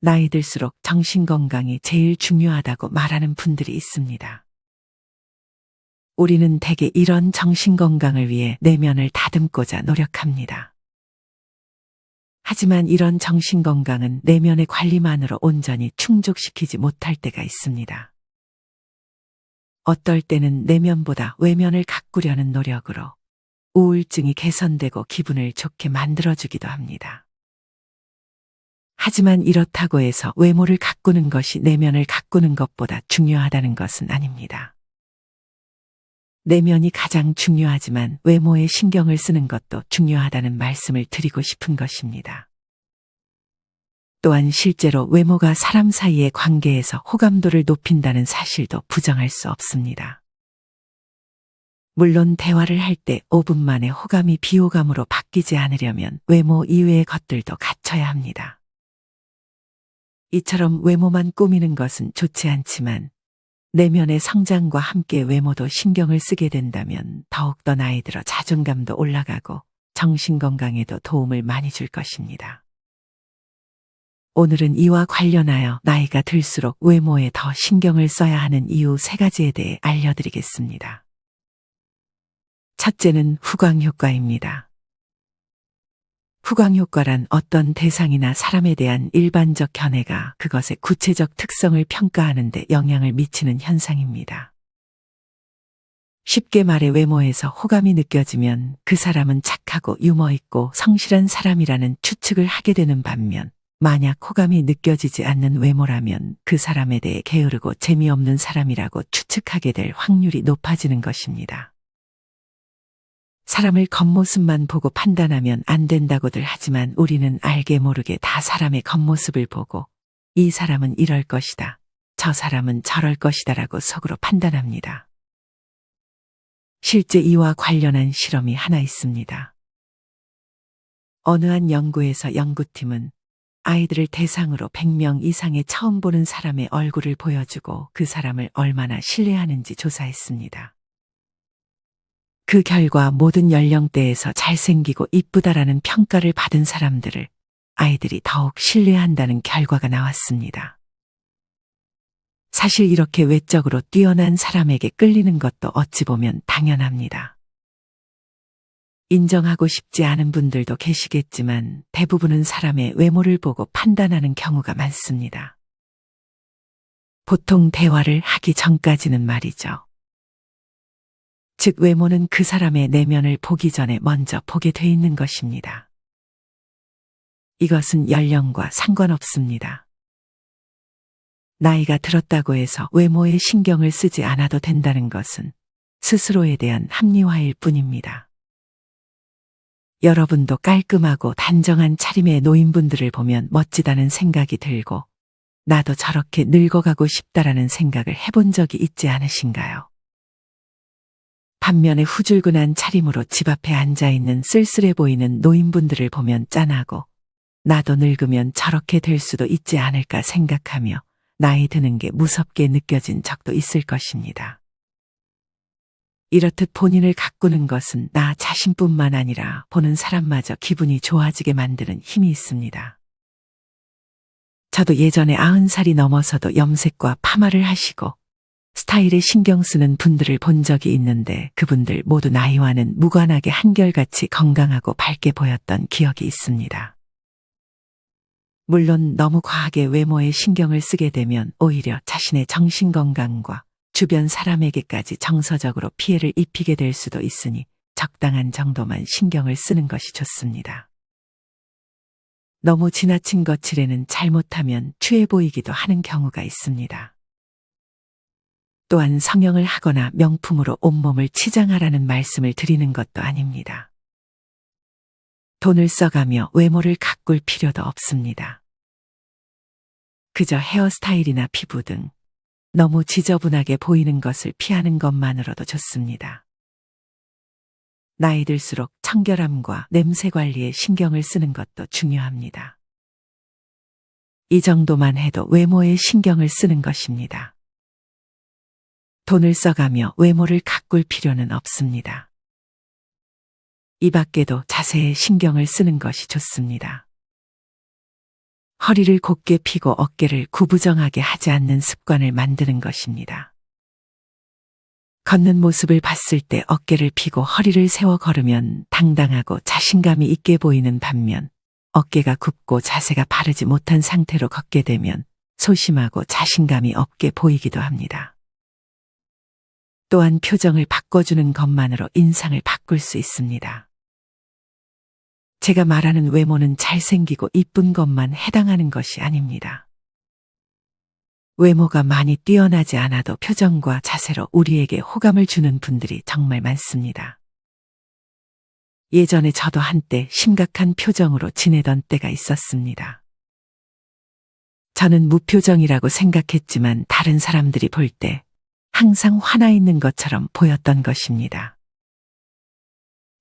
나이 들수록 정신건강이 제일 중요하다고 말하는 분들이 있습니다. 우리는 대개 이런 정신건강을 위해 내면을 다듬고자 노력합니다. 하지만 이런 정신건강은 내면의 관리만으로 온전히 충족시키지 못할 때가 있습니다. 어떨 때는 내면보다 외면을 가꾸려는 노력으로 우울증이 개선되고 기분을 좋게 만들어주기도 합니다. 하지만 이렇다고 해서 외모를 가꾸는 것이 내면을 가꾸는 것보다 중요하다는 것은 아닙니다. 내면이 가장 중요하지만 외모에 신경을 쓰는 것도 중요하다는 말씀을 드리고 싶은 것입니다. 또한 실제로 외모가 사람 사이의 관계에서 호감도를 높인다는 사실도 부정할 수 없습니다. 물론 대화를 할 때 5분 만에 호감이 비호감으로 바뀌지 않으려면 외모 이외의 것들도 갖춰야 합니다. 이처럼 외모만 꾸미는 것은 좋지 않지만 내면의 성장과 함께 외모도 신경을 쓰게 된다면 더욱더 나이 들어 자존감도 올라가고 정신건강에도 도움을 많이 줄 것입니다. 오늘은 이와 관련하여 나이가 들수록 외모에 더 신경을 써야 하는 이유 3가지에 대해 알려드리겠습니다. 첫째는 후광효과입니다. 후광효과란 어떤 대상이나 사람에 대한 일반적 견해가 그것의 구체적 특성을 평가하는 데 영향을 미치는 현상입니다. 쉽게 말해 외모에서 호감이 느껴지면 그 사람은 착하고 유머 있고 성실한 사람이라는 추측을 하게 되는 반면 만약 호감이 느껴지지 않는 외모라면 그 사람에 대해 게으르고 재미없는 사람이라고 추측하게 될 확률이 높아지는 것입니다. 사람을 겉모습만 보고 판단하면 안 된다고들 하지만 우리는 알게 모르게 다 사람의 겉모습을 보고 이 사람은 이럴 것이다, 저 사람은 저럴 것이다 라고 속으로 판단합니다. 실제 이와 관련한 실험이 하나 있습니다. 어느 한 연구에서 연구팀은 아이들을 대상으로 100명 이상의 처음 보는 사람의 얼굴을 보여주고 그 사람을 얼마나 신뢰하는지 조사했습니다. 그 결과 모든 연령대에서 잘생기고 이쁘다라는 평가를 받은 사람들을 아이들이 더욱 신뢰한다는 결과가 나왔습니다. 사실 이렇게 외적으로 뛰어난 사람에게 끌리는 것도 어찌 보면 당연합니다. 인정하고 싶지 않은 분들도 계시겠지만 대부분은 사람의 외모를 보고 판단하는 경우가 많습니다. 보통 대화를 하기 전까지는 말이죠. 즉 외모는 그 사람의 내면을 보기 전에 먼저 보게 돼 있는 것입니다. 이것은 연령과 상관없습니다. 나이가 들었다고 해서 외모에 신경을 쓰지 않아도 된다는 것은 스스로에 대한 합리화일 뿐입니다. 여러분도 깔끔하고 단정한 차림의 노인분들을 보면 멋지다는 생각이 들고 나도 저렇게 늙어가고 싶다라는 생각을 해본 적이 있지 않으신가요? 반면에 후줄근한 차림으로 집 앞에 앉아있는 쓸쓸해 보이는 노인분들을 보면 짠하고 나도 늙으면 저렇게 될 수도 있지 않을까 생각하며 나이 드는 게 무섭게 느껴진 적도 있을 것입니다. 이렇듯 본인을 가꾸는 것은 나 자신뿐만 아니라 보는 사람마저 기분이 좋아지게 만드는 힘이 있습니다. 저도 예전에 90살이 넘어서도 염색과 파마를 하시고 스타일에 신경 쓰는 분들을 본 적이 있는데 그분들 모두 나이와는 무관하게 한결같이 건강하고 밝게 보였던 기억이 있습니다. 물론 너무 과하게 외모에 신경을 쓰게 되면 오히려 자신의 정신건강과 주변 사람에게까지 정서적으로 피해를 입히게 될 수도 있으니 적당한 정도만 신경을 쓰는 것이 좋습니다. 너무 지나친 거칠에는 잘못하면 추해 보이기도 하는 경우가 있습니다. 또한 성형을 하거나 명품으로 온몸을 치장하라는 말씀을 드리는 것도 아닙니다. 돈을 써가며 외모를 가꿀 필요도 없습니다. 그저 헤어스타일이나 피부 등 너무 지저분하게 보이는 것을 피하는 것만으로도 좋습니다. 나이 들수록 청결함과 냄새 관리에 신경을 쓰는 것도 중요합니다. 이 정도만 해도 외모에 신경을 쓰는 것입니다. 돈을 써가며 외모를 가꿀 필요는 없습니다. 이 밖에도 자세에 신경을 쓰는 것이 좋습니다. 허리를 곧게 펴고 어깨를 구부정하게 하지 않는 습관을 만드는 것입니다. 걷는 모습을 봤을 때 어깨를 펴고 허리를 세워 걸으면 당당하고 자신감이 있게 보이는 반면 어깨가 굽고 자세가 바르지 못한 상태로 걷게 되면 소심하고 자신감이 없게 보이기도 합니다. 또한 표정을 바꿔주는 것만으로 인상을 바꿀 수 있습니다. 제가 말하는 외모는 잘생기고 이쁜 것만 해당하는 것이 아닙니다. 외모가 많이 뛰어나지 않아도 표정과 자세로 우리에게 호감을 주는 분들이 정말 많습니다. 예전에 저도 한때 심각한 표정으로 지내던 때가 있었습니다. 저는 무표정이라고 생각했지만 다른 사람들이 볼 때 항상 화나 있는 것처럼 보였던 것입니다.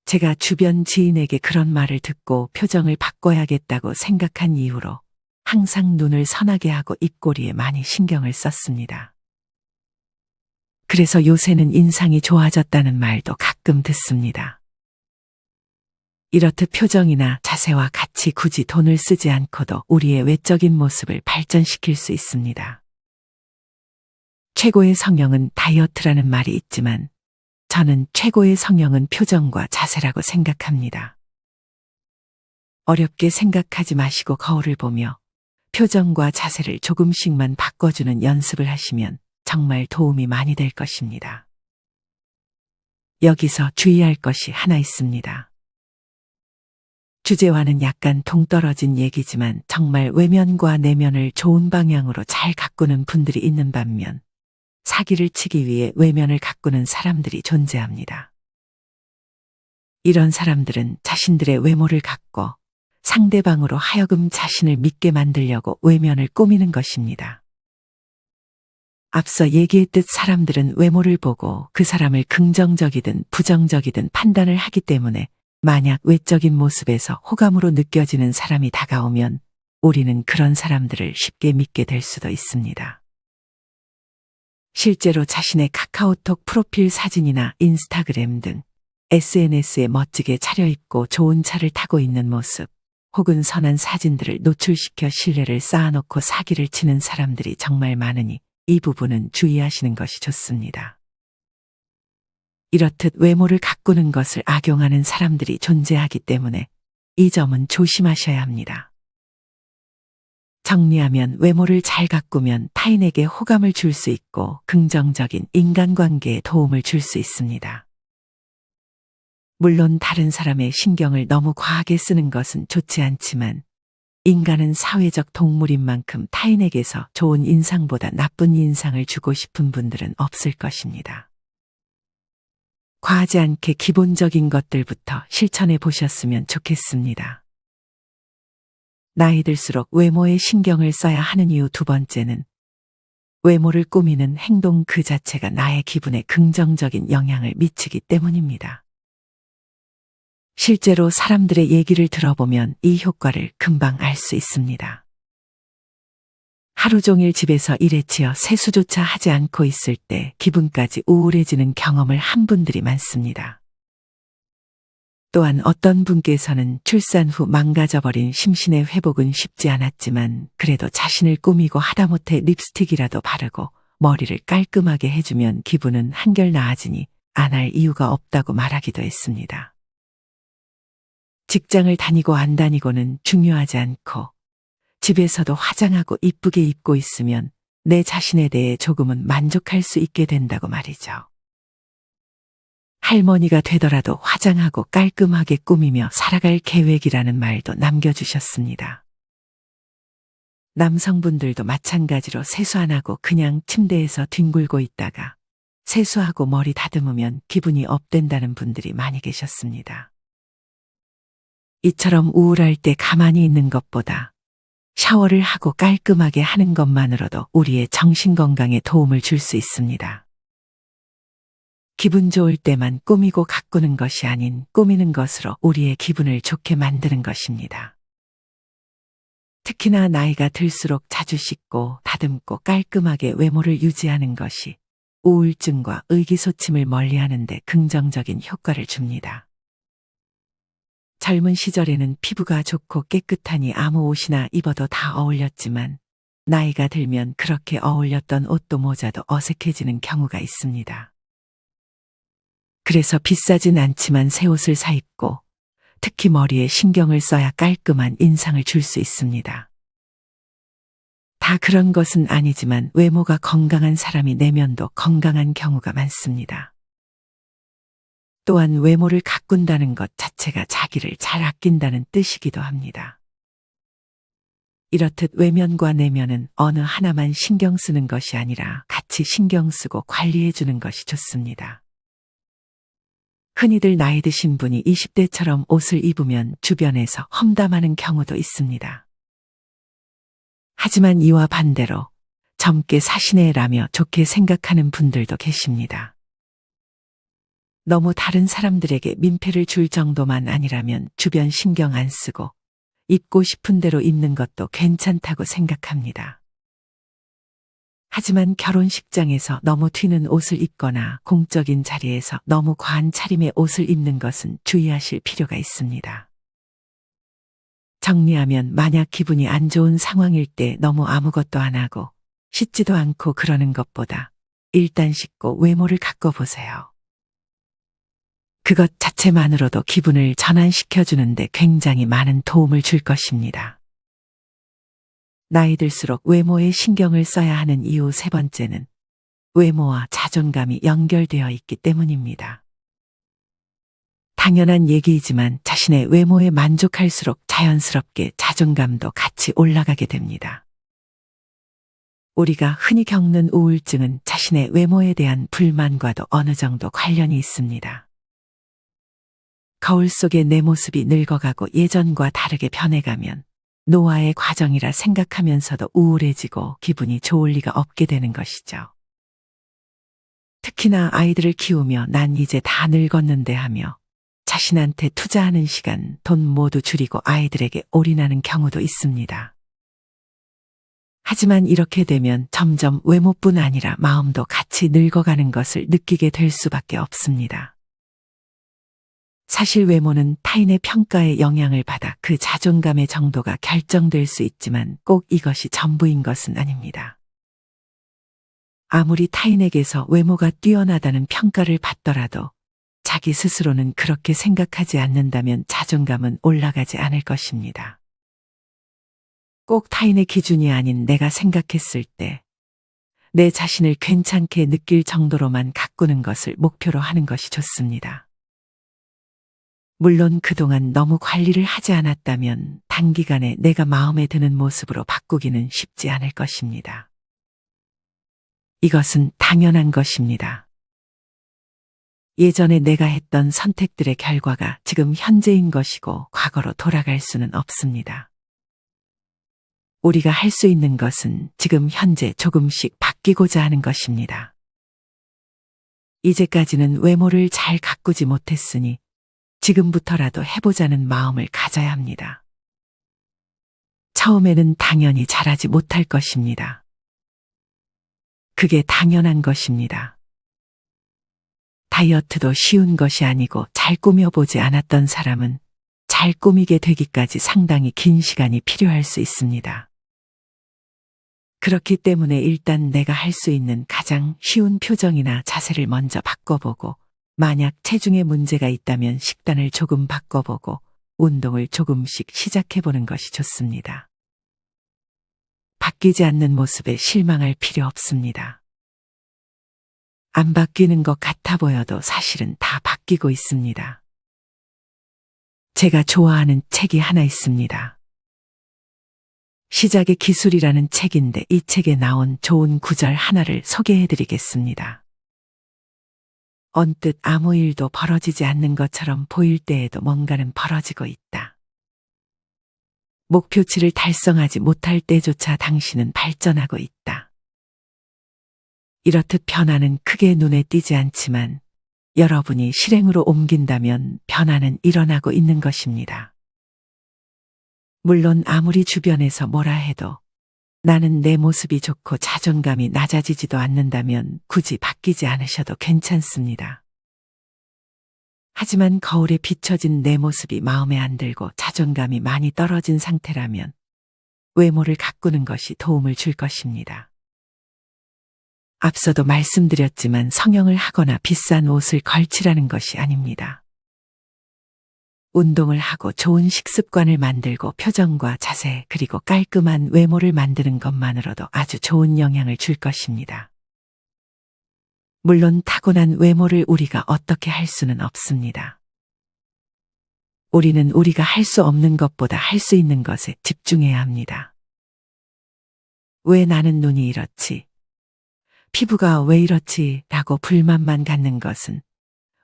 제가 주변 지인에게 그런 말을 듣고 표정을 바꿔야겠다고 생각한 이후로 항상 눈을 선하게 하고 입꼬리에 많이 신경을 썼습니다. 그래서 요새는 인상이 좋아졌다는 말도 가끔 듣습니다. 이렇듯 표정이나 자세와 같이 굳이 돈을 쓰지 않고도 우리의 외적인 모습을 발전시킬 수 있습니다. 최고의 성형은 다이어트라는 말이 있지만 저는 최고의 성형은 표정과 자세라고 생각합니다. 어렵게 생각하지 마시고 거울을 보며 표정과 자세를 조금씩만 바꿔주는 연습을 하시면 정말 도움이 많이 될 것입니다. 여기서 주의할 것이 하나 있습니다. 주제와는 약간 동떨어진 얘기지만 정말 외면과 내면을 좋은 방향으로 잘 가꾸는 분들이 있는 반면 사기를 치기 위해 외면을 가꾸는 사람들이 존재합니다. 이런 사람들은 자신들의 외모를 갖고 상대방으로 하여금 자신을 믿게 만들려고 외면을 꾸미는 것입니다. 앞서 얘기했듯 사람들은 외모를 보고 그 사람을 긍정적이든 부정적이든 판단을 하기 때문에 만약 외적인 모습에서 호감으로 느껴지는 사람이 다가오면 우리는 그런 사람들을 쉽게 믿게 될 수도 있습니다. 실제로 자신의 카카오톡 프로필 사진이나 인스타그램 등 SNS에 멋지게 차려입고 좋은 차를 타고 있는 모습 혹은 선한 사진들을 노출시켜 신뢰를 쌓아놓고 사기를 치는 사람들이 정말 많으니 이 부분은 주의하시는 것이 좋습니다. 이렇듯 외모를 가꾸는 것을 악용하는 사람들이 존재하기 때문에 이 점은 조심하셔야 합니다. 정리하면 외모를 잘 가꾸면 타인에게 호감을 줄 수 있고 긍정적인 인간관계에 도움을 줄 수 있습니다. 물론 다른 사람의 신경을 너무 과하게 쓰는 것은 좋지 않지만 인간은 사회적 동물인 만큼 타인에게서 좋은 인상보다 나쁜 인상을 주고 싶은 분들은 없을 것입니다. 과하지 않게 기본적인 것들부터 실천해 보셨으면 좋겠습니다. 나이 들수록 외모에 신경을 써야 하는 이유 두 번째는 외모를 꾸미는 행동 그 자체가 나의 기분에 긍정적인 영향을 미치기 때문입니다. 실제로 사람들의 얘기를 들어보면 이 효과를 금방 알 수 있습니다. 하루 종일 집에서 일에 치여 세수조차 하지 않고 있을 때 기분까지 우울해지는 경험을 한 분들이 많습니다. 또한 어떤 분께서는 출산 후 망가져버린 심신의 회복은 쉽지 않았지만 그래도 자신을 꾸미고 하다못해 립스틱이라도 바르고 머리를 깔끔하게 해주면 기분은 한결 나아지니 안 할 이유가 없다고 말하기도 했습니다. 직장을 다니고 안 다니고는 중요하지 않고 집에서도 화장하고 이쁘게 입고 있으면 내 자신에 대해 조금은 만족할 수 있게 된다고 말이죠. 할머니가 되더라도 화장하고 깔끔하게 꾸미며 살아갈 계획이라는 말도 남겨주셨습니다. 남성분들도 마찬가지로 세수 안 하고 그냥 침대에서 뒹굴고 있다가 세수하고 머리 다듬으면 기분이 업된다는 분들이 많이 계셨습니다. 이처럼 우울할 때 가만히 있는 것보다 샤워를 하고 깔끔하게 하는 것만으로도 우리의 정신 건강에 도움을 줄 수 있습니다. 기분 좋을 때만 꾸미고 가꾸는 것이 아닌 꾸미는 것으로 우리의 기분을 좋게 만드는 것입니다. 특히나 나이가 들수록 자주 씻고 다듬고 깔끔하게 외모를 유지하는 것이 우울증과 의기소침을 멀리하는 데 긍정적인 효과를 줍니다. 젊은 시절에는 피부가 좋고 깨끗하니 아무 옷이나 입어도 다 어울렸지만 나이가 들면 그렇게 어울렸던 옷도 모자도 어색해지는 경우가 있습니다. 그래서 비싸진 않지만 새 옷을 사 입고 특히 머리에 신경을 써야 깔끔한 인상을 줄 수 있습니다. 다 그런 것은 아니지만 외모가 건강한 사람이 내면도 건강한 경우가 많습니다. 또한 외모를 가꾼다는 것 자체가 자기를 잘 아낀다는 뜻이기도 합니다. 이렇듯 외면과 내면은 어느 하나만 신경 쓰는 것이 아니라 같이 신경 쓰고 관리해 주는 것이 좋습니다. 흔히들 나이 드신 분이 20대처럼 옷을 입으면 주변에서 험담하는 경우도 있습니다. 하지만 이와 반대로 젊게 사시네라며 좋게 생각하는 분들도 계십니다. 너무 다른 사람들에게 민폐를 줄 정도만 아니라면 주변 신경 안 쓰고 입고 싶은 대로 입는 것도 괜찮다고 생각합니다. 하지만 결혼식장에서 너무 튀는 옷을 입거나 공적인 자리에서 너무 과한 차림의 옷을 입는 것은 주의하실 필요가 있습니다. 정리하면 만약 기분이 안 좋은 상황일 때 너무 아무것도 안 하고 씻지도 않고 그러는 것보다 일단 씻고 외모를 가꿔보세요. 그것 자체만으로도 기분을 전환시켜주는데 굉장히 많은 도움을 줄 것입니다. 나이 들수록 외모에 신경을 써야 하는 이유 세 번째는 외모와 자존감이 연결되어 있기 때문입니다. 당연한 얘기이지만 자신의 외모에 만족할수록 자연스럽게 자존감도 같이 올라가게 됩니다. 우리가 흔히 겪는 우울증은 자신의 외모에 대한 불만과도 어느 정도 관련이 있습니다. 거울 속에 내 모습이 늙어가고 예전과 다르게 변해가면 노화의 과정이라 생각하면서도 우울해지고 기분이 좋을 리가 없게 되는 것이죠. 특히나 아이들을 키우며 난 이제 다 늙었는데 하며 자신한테 투자하는 시간, 돈 모두 줄이고 아이들에게 올인하는 경우도 있습니다. 하지만 이렇게 되면 점점 외모뿐 아니라 마음도 같이 늙어가는 것을 느끼게 될 수밖에 없습니다. 사실 외모는 타인의 평가에 영향을 받아 그 자존감의 정도가 결정될 수 있지만 꼭 이것이 전부인 것은 아닙니다. 아무리 타인에게서 외모가 뛰어나다는 평가를 받더라도 자기 스스로는 그렇게 생각하지 않는다면 자존감은 올라가지 않을 것입니다. 꼭 타인의 기준이 아닌 내가 생각했을 때 내 자신을 괜찮게 느낄 정도로만 가꾸는 것을 목표로 하는 것이 좋습니다. 물론 그동안 너무 관리를 하지 않았다면 단기간에 내가 마음에 드는 모습으로 바꾸기는 쉽지 않을 것입니다. 이것은 당연한 것입니다. 예전에 내가 했던 선택들의 결과가 지금 현재인 것이고 과거로 돌아갈 수는 없습니다. 우리가 할 수 있는 것은 지금 현재 조금씩 바뀌고자 하는 것입니다. 이제까지는 외모를 잘 가꾸지 못했으니 지금부터라도 해보자는 마음을 가져야 합니다. 처음에는 당연히 잘하지 못할 것입니다. 그게 당연한 것입니다. 다이어트도 쉬운 것이 아니고 잘 꾸며보지 않았던 사람은 잘 꾸미게 되기까지 상당히 긴 시간이 필요할 수 있습니다. 그렇기 때문에 일단 내가 할 수 있는 가장 쉬운 표정이나 자세를 먼저 바꿔보고 만약 체중에 문제가 있다면 식단을 조금 바꿔보고 운동을 조금씩 시작해보는 것이 좋습니다. 바뀌지 않는 모습에 실망할 필요 없습니다. 안 바뀌는 것 같아 보여도 사실은 다 바뀌고 있습니다. 제가 좋아하는 책이 하나 있습니다. 시작의 기술이라는 책인데 이 책에 나온 좋은 구절 하나를 소개해드리겠습니다. 언뜻 아무 일도 벌어지지 않는 것처럼 보일 때에도 뭔가는 벌어지고 있다. 목표치를 달성하지 못할 때조차 당신은 발전하고 있다. 이렇듯 변화는 크게 눈에 띄지 않지만 여러분이 실행으로 옮긴다면 변화는 일어나고 있는 것입니다. 물론 아무리 주변에서 뭐라 해도 나는 내 모습이 좋고 자존감이 낮아지지도 않는다면 굳이 바뀌지 않으셔도 괜찮습니다. 하지만 거울에 비춰진 내 모습이 마음에 안 들고 자존감이 많이 떨어진 상태라면 외모를 가꾸는 것이 도움을 줄 것입니다. 앞서도 말씀드렸지만 성형을 하거나 비싼 옷을 걸치라는 것이 아닙니다. 운동을 하고 좋은 식습관을 만들고 표정과 자세 그리고 깔끔한 외모를 만드는 것만으로도 아주 좋은 영향을 줄 것입니다. 물론 타고난 외모를 우리가 어떻게 할 수는 없습니다. 우리는 우리가 할 수 없는 것보다 할 수 있는 것에 집중해야 합니다. 왜 나는 눈이 이렇지? 피부가 왜 이렇지? 라고 불만만 갖는 것은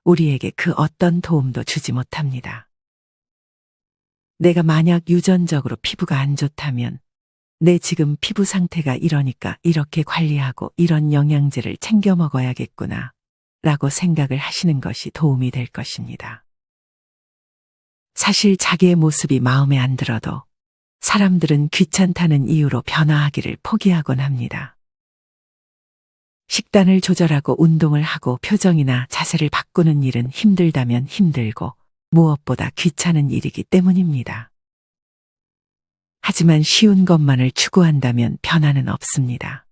우리에게 그 어떤 도움도 주지 못합니다. 내가 만약 유전적으로 피부가 안 좋다면 내 지금 피부 상태가 이러니까 이렇게 관리하고 이런 영양제를 챙겨 먹어야겠구나 라고 생각을 하시는 것이 도움이 될 것입니다. 사실 자기의 모습이 마음에 안 들어도 사람들은 귀찮다는 이유로 변화하기를 포기하곤 합니다. 식단을 조절하고 운동을 하고 표정이나 자세를 바꾸는 일은 힘들다면 힘들고 무엇보다 귀찮은 일이기 때문입니다. 하지만 쉬운 것만을 추구한다면 변화는 없습니다.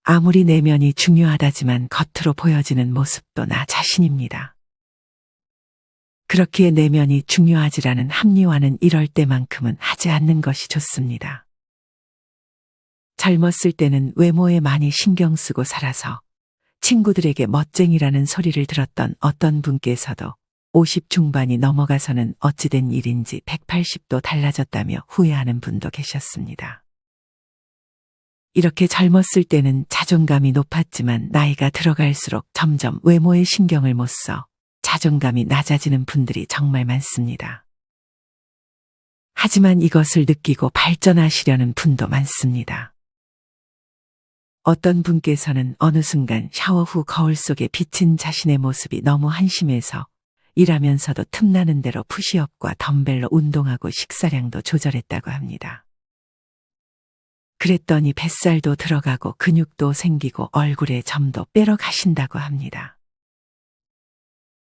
아무리 내면이 중요하다지만 겉으로 보여지는 모습도 나 자신입니다. 그렇기에 내면이 중요하지라는 합리화는 이럴 때만큼은 하지 않는 것이 좋습니다. 젊었을 때는 외모에 많이 신경 쓰고 살아서 친구들에게 멋쟁이라는 소리를 들었던 어떤 분께서도 50 중반이 넘어가서는 어찌된 일인지 180도 달라졌다며 후회하는 분도 계셨습니다. 이렇게 젊었을 때는 자존감이 높았지만 나이가 들어갈수록 점점 외모에 신경을 못 써 자존감이 낮아지는 분들이 정말 많습니다. 하지만 이것을 느끼고 발전하시려는 분도 많습니다. 어떤 분께서는 어느 순간 샤워 후 거울 속에 비친 자신의 모습이 너무 한심해서 일하면서도 틈나는 대로 푸시업과 덤벨로 운동하고 식사량도 조절했다고 합니다. 그랬더니 뱃살도 들어가고 근육도 생기고 얼굴에 점도 빼러 가신다고 합니다.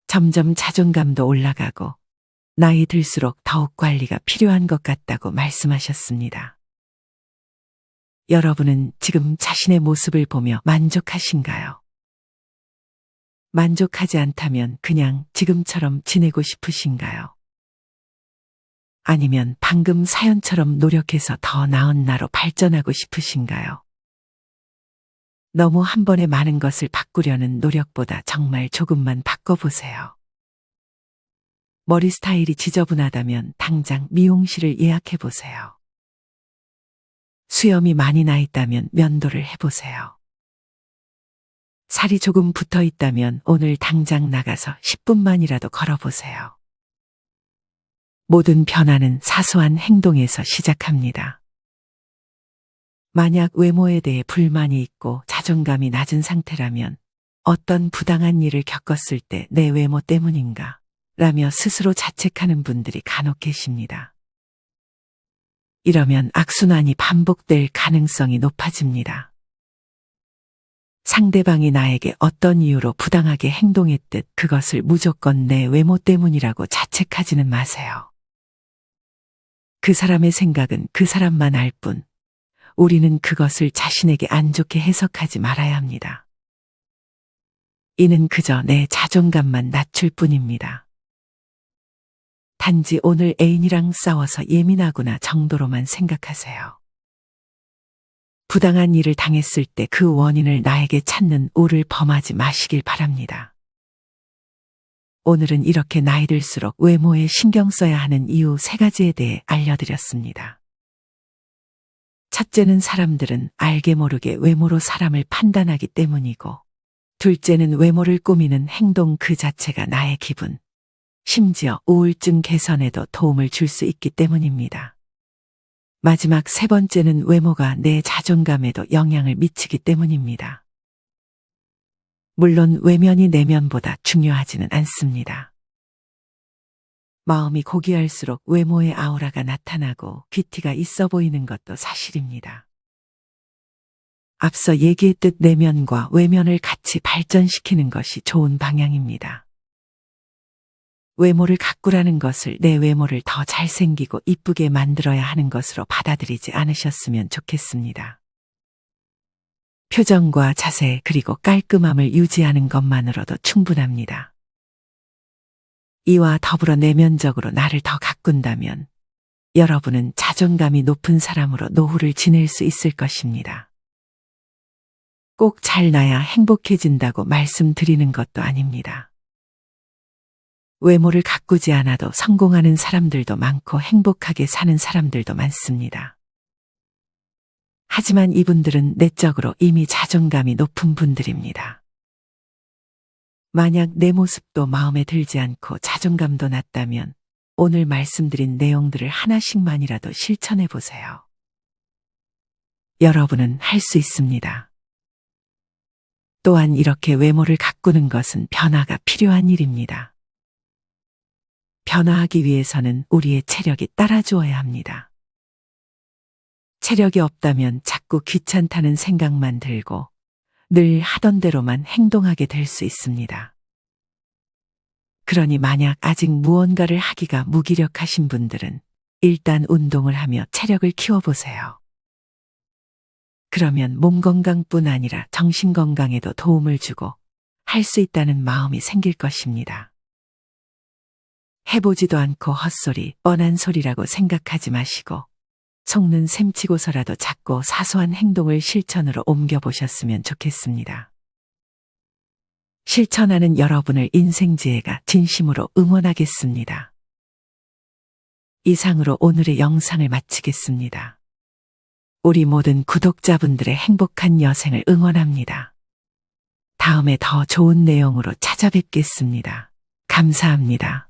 점점 자존감도 올라가고 나이 들수록 더욱 관리가 필요한 것 같다고 말씀하셨습니다. 여러분은 지금 자신의 모습을 보며 만족하신가요? 만족하지 않다면 그냥 지금처럼 지내고 싶으신가요? 아니면 방금 사연처럼 노력해서 더 나은 나로 발전하고 싶으신가요? 너무 한 번에 많은 것을 바꾸려는 노력보다 정말 조금만 바꿔보세요. 머리 스타일이 지저분하다면 당장 미용실을 예약해보세요. 수염이 많이 나 있다면 면도를 해보세요. 살이 조금 붙어 있다면 오늘 당장 나가서 10분만이라도 걸어보세요. 모든 변화는 사소한 행동에서 시작합니다. 만약 외모에 대해 불만이 있고 자존감이 낮은 상태라면 어떤 부당한 일을 겪었을 때 내 외모 때문인가? 라며 스스로 자책하는 분들이 간혹 계십니다. 이러면 악순환이 반복될 가능성이 높아집니다. 상대방이 나에게 어떤 이유로 부당하게 행동했듯 그것을 무조건 내 외모 때문이라고 자책하지는 마세요. 그 사람의 생각은 그 사람만 알 뿐, 우리는 그것을 자신에게 안 좋게 해석하지 말아야 합니다. 이는 그저 내 자존감만 낮출 뿐입니다. 단지 오늘 애인이랑 싸워서 예민하구나 정도로만 생각하세요. 부당한 일을 당했을 때 그 원인을 나에게 찾는 오를 범하지 마시길 바랍니다. 오늘은 이렇게 나이 들수록 외모에 신경 써야 하는 이유 3가지에 대해 알려드렸습니다. 첫째는 사람들은 알게 모르게 외모로 사람을 판단하기 때문이고, 둘째는 외모를 꾸미는 행동 그 자체가 나의 기분, 심지어 우울증 개선에도 도움을 줄 수 있기 때문입니다. 마지막 3번째는 외모가 내 자존감에도 영향을 미치기 때문입니다. 물론 외면이 내면보다 중요하지는 않습니다. 마음이 고귀할수록 외모의 아우라가 나타나고 귀티가 있어 보이는 것도 사실입니다. 앞서 얘기했듯 내면과 외면을 같이 발전시키는 것이 좋은 방향입니다. 외모를 가꾸라는 것을 내 외모를 더 잘생기고 이쁘게 만들어야 하는 것으로 받아들이지 않으셨으면 좋겠습니다. 표정과 자세 그리고 깔끔함을 유지하는 것만으로도 충분합니다. 이와 더불어 내면적으로 나를 더 가꾼다면 여러분은 자존감이 높은 사람으로 노후를 지낼 수 있을 것입니다. 꼭 잘나야 행복해진다고 말씀드리는 것도 아닙니다. 외모를 가꾸지 않아도 성공하는 사람들도 많고 행복하게 사는 사람들도 많습니다. 하지만 이분들은 내적으로 이미 자존감이 높은 분들입니다. 만약 내 모습도 마음에 들지 않고 자존감도 낮다면 오늘 말씀드린 내용들을 하나씩만이라도 실천해 보세요. 여러분은 할 수 있습니다. 또한 이렇게 외모를 가꾸는 것은 변화가 필요한 일입니다. 변화하기 위해서는 우리의 체력이 따라주어야 합니다. 체력이 없다면 자꾸 귀찮다는 생각만 들고 늘 하던 대로만 행동하게 될 수 있습니다. 그러니 만약 아직 무언가를 하기가 무기력하신 분들은 일단 운동을 하며 체력을 키워보세요. 그러면 몸 건강뿐 아니라 정신 건강에도 도움을 주고 할 수 있다는 마음이 생길 것입니다. 해보지도 않고 헛소리, 뻔한 소리라고 생각하지 마시고 속는 셈치고서라도 작고 사소한 행동을 실천으로 옮겨보셨으면 좋겠습니다. 실천하는 여러분을 인생지혜가 진심으로 응원하겠습니다. 이상으로 오늘의 영상을 마치겠습니다. 우리 모든 구독자분들의 행복한 여생을 응원합니다. 다음에 더 좋은 내용으로 찾아뵙겠습니다. 감사합니다.